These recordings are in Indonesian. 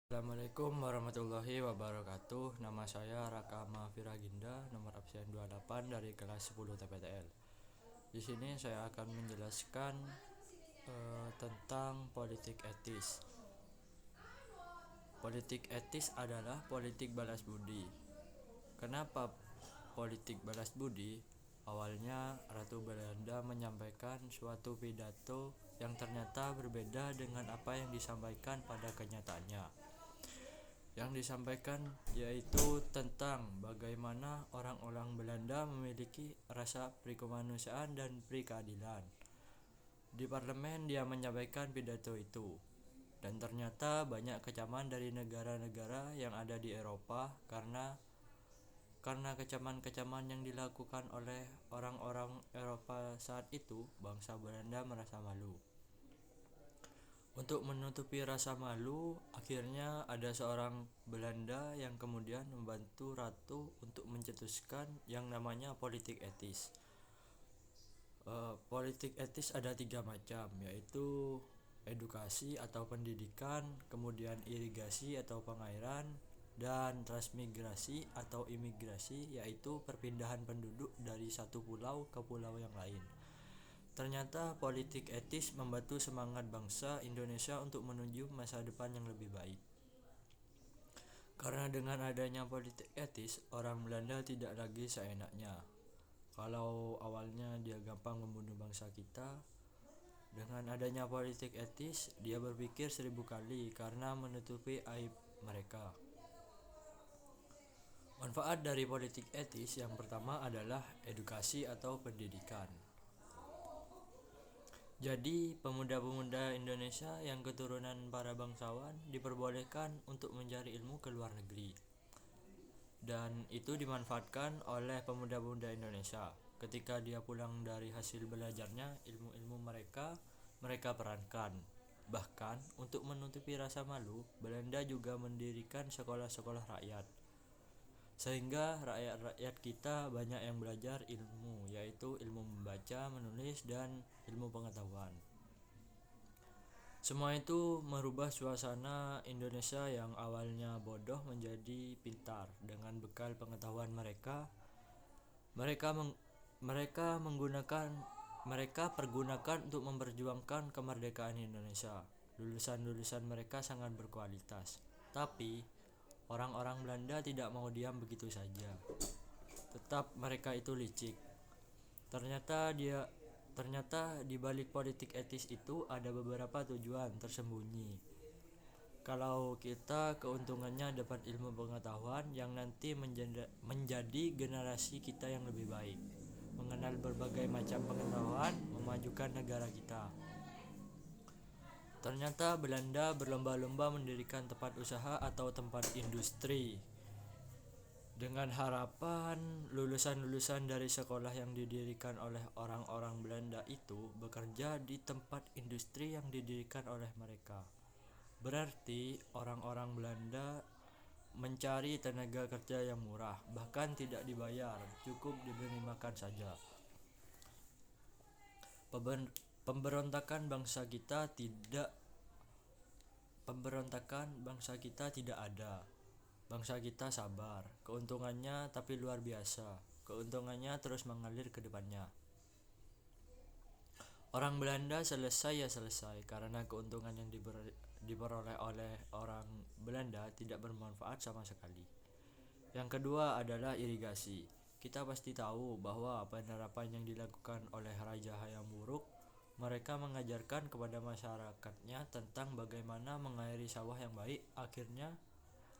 Assalamualaikum warahmatullahi wabarakatuh. Nama saya Rakama Viraginda, nomor absen 28 dari kelas 10 TPTL. Di sini saya akan menjelaskan tentang politik etis. Politik etis adalah politik balas budi. Kenapa politik balas budi? Awalnya Ratu Belanda menyampaikan suatu pidato yang ternyata berbeda dengan apa yang disampaikan pada kenyataannya. Yang disampaikan yaitu tentang bagaimana orang-orang Belanda memiliki rasa prikemanusiaan dan prikeadilan. Di parlemen dia menyampaikan pidato itu, dan ternyata banyak kecaman dari negara-negara yang ada di Eropa karena kecaman-kecaman yang dilakukan oleh orang-orang Eropa saat itu. Bangsa Belanda merasa malu. Untuk menutupi rasa malu, akhirnya ada seorang Belanda yang kemudian membantu Ratu untuk mencetuskan yang namanya politik etis. Politik etis ada 3 macam, yaitu edukasi atau pendidikan, kemudian irigasi atau pengairan, dan transmigrasi atau imigrasi, yaitu perpindahan penduduk dari satu pulau ke pulau yang lain. Ternyata politik etis membantu semangat bangsa Indonesia untuk menuju masa depan yang lebih baik. Karena dengan adanya politik etis, orang Belanda tidak lagi seenaknya. Kalau awalnya dia gampang membunuh bangsa kita, dengan adanya politik etis, dia berpikir 1000 kali karena menutupi aib mereka. Manfaat dari politik etis yang pertama adalah edukasi atau pendidikan. Jadi, pemuda-pemuda Indonesia yang keturunan para bangsawan diperbolehkan untuk mencari ilmu ke luar negeri. Dan itu dimanfaatkan oleh pemuda-pemuda Indonesia. Ketika dia pulang dari hasil belajarnya, ilmu-ilmu mereka perankan. Bahkan, untuk menutupi rasa malu, Belanda juga mendirikan sekolah-sekolah rakyat. Sehingga rakyat-rakyat kita banyak yang belajar ilmu, yaitu ilmu membaca, menulis, dan ilmu pengetahuan. Semua itu merubah suasana Indonesia yang awalnya bodoh menjadi pintar. Dengan bekal pengetahuan mereka pergunakan untuk memperjuangkan kemerdekaan Indonesia. Lulusan-lulusan mereka sangat berkualitas. Tapi orang-orang Belanda tidak mau diam begitu saja. Tetap mereka itu licik. Ternyata di balik politik etis itu ada beberapa tujuan tersembunyi. Kalau kita keuntungannya dapat ilmu pengetahuan yang nanti menjadi generasi kita yang lebih baik, mengenal berbagai macam pengetahuan, memajukan negara kita. Ternyata Belanda berlomba-lomba mendirikan tempat usaha atau tempat industri, dengan harapan lulusan-lulusan dari sekolah yang didirikan oleh orang-orang Belanda itu bekerja di tempat industri yang didirikan oleh mereka. Berarti orang-orang Belanda mencari tenaga kerja yang murah, bahkan tidak dibayar, cukup diberi makan saja. Pemberontakan bangsa kita tidak ada. Bangsa kita sabar. Keuntungannya tapi luar biasa. Keuntungannya terus mengalir ke depannya. Orang Belanda selesai karena keuntungan yang diperoleh oleh orang Belanda tidak bermanfaat sama sekali. Yang kedua adalah irigasi. Kita pasti tahu bahwa penerapan yang dilakukan oleh Raja Hayam Wuruk, mereka mengajarkan kepada masyarakatnya tentang bagaimana mengairi sawah yang baik. Akhirnya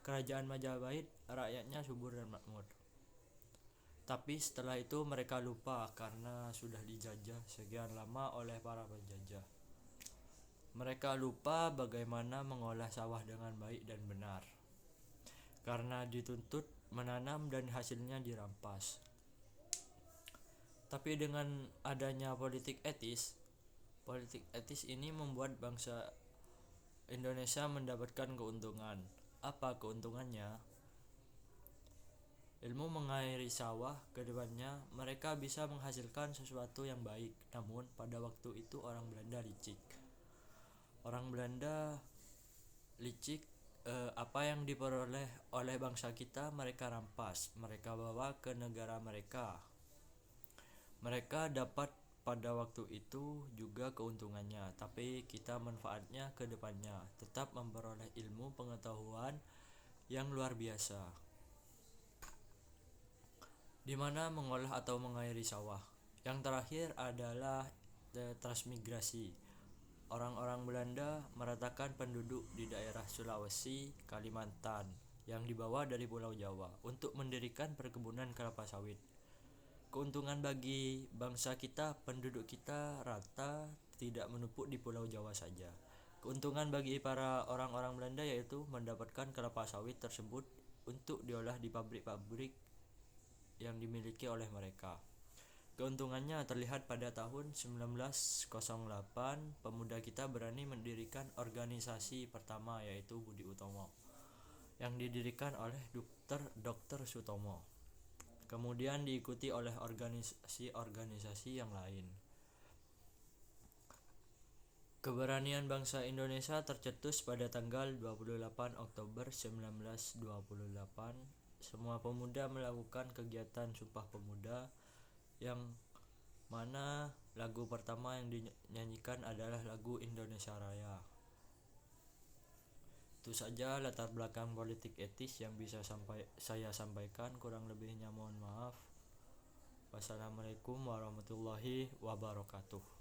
kerajaan Majapahit rakyatnya subur dan makmur. Tapi setelah itu mereka lupa karena sudah dijajah sekian lama oleh para penjajah. Mereka lupa bagaimana mengolah sawah dengan baik dan benar, karena dituntut menanam dan hasilnya dirampas. Tapi dengan adanya politik etis ini membuat bangsa Indonesia mendapatkan keuntungan. Apa keuntungannya? Ilmu mengairi sawah, ke depannya mereka bisa menghasilkan sesuatu yang baik. Namun pada waktu itu orang Belanda licik apa yang diperoleh oleh bangsa kita mereka rampas, mereka bawa ke negara mereka. Mereka dapat pada waktu itu juga keuntungannya, tapi kita manfaatnya ke depannya, tetap memperoleh ilmu pengetahuan yang luar biasa, di mana mengolah atau mengairi sawah. Yang terakhir adalah transmigrasi. Orang-orang Belanda meratakan penduduk di daerah Sulawesi, Kalimantan yang dibawa dari Pulau Jawa untuk mendirikan perkebunan kelapa sawit. Keuntungan bagi bangsa kita, penduduk kita rata tidak menumpuk di Pulau Jawa saja. Keuntungan bagi para orang-orang Belanda yaitu mendapatkan kelapa sawit tersebut untuk diolah di pabrik-pabrik yang dimiliki oleh mereka. Keuntungannya terlihat pada tahun 1908, pemuda kita berani mendirikan organisasi pertama yaitu Budi Utomo yang didirikan oleh Dr. Sutomo. Kemudian diikuti oleh organisasi-organisasi yang lain. Keberanian bangsa Indonesia tercetus pada tanggal 28 Oktober 1928. Semua pemuda melakukan kegiatan Sumpah Pemuda, yang mana lagu pertama yang dinyanyikan adalah lagu Indonesia Raya. Itu saja latar belakang politik etis yang bisa saya sampaikan, kurang lebihnya mohon maaf. Wassalamualaikum warahmatullahi wabarakatuh.